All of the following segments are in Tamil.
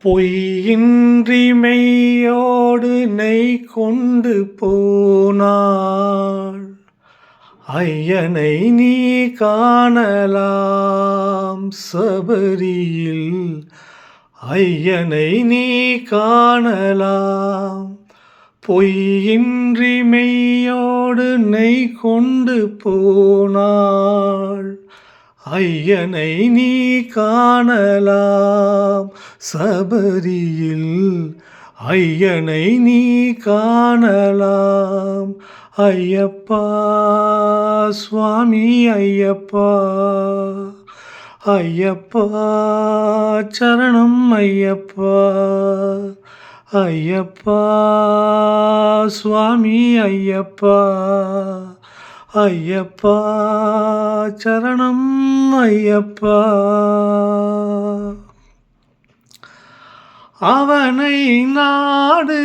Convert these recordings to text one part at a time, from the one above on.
பொய்யின்றி மெய்யோடு நெய் கொண்டு போனாள். ஐயனை நீ காணலாம் சபரியில். ஐயனை நீ காணலாம். பொய்யின்றி மெய்யோடு நெய் கொண்டு போனாள். ஐயனை நீ காணலாம் சபரியில். ஐயனை நீ காணலாம். ஐயப்பா சுவாமி ஐயப்பா. ஐயப்பா சரணம் ஐயப்பா. ஐயப்பா சுவாமி ஐயப்பா. ஐயப்பா சரணம் ஐயப்பா. அவனை நாடு,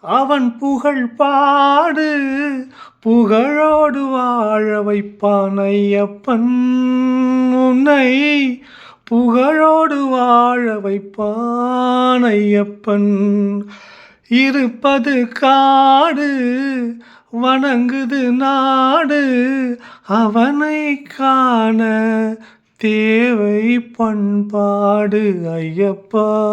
அவன் புகழ் பாடு, புகழோடு வாழ வைப்பான் ஐயப்பன். உன்னை புகழோடு வாழ வைப்பான் ஐயப்பன். இருப்பது காடு, வணங்குது நாடு, அவனை காண தேவை பண்பாடு ஐயப்பா.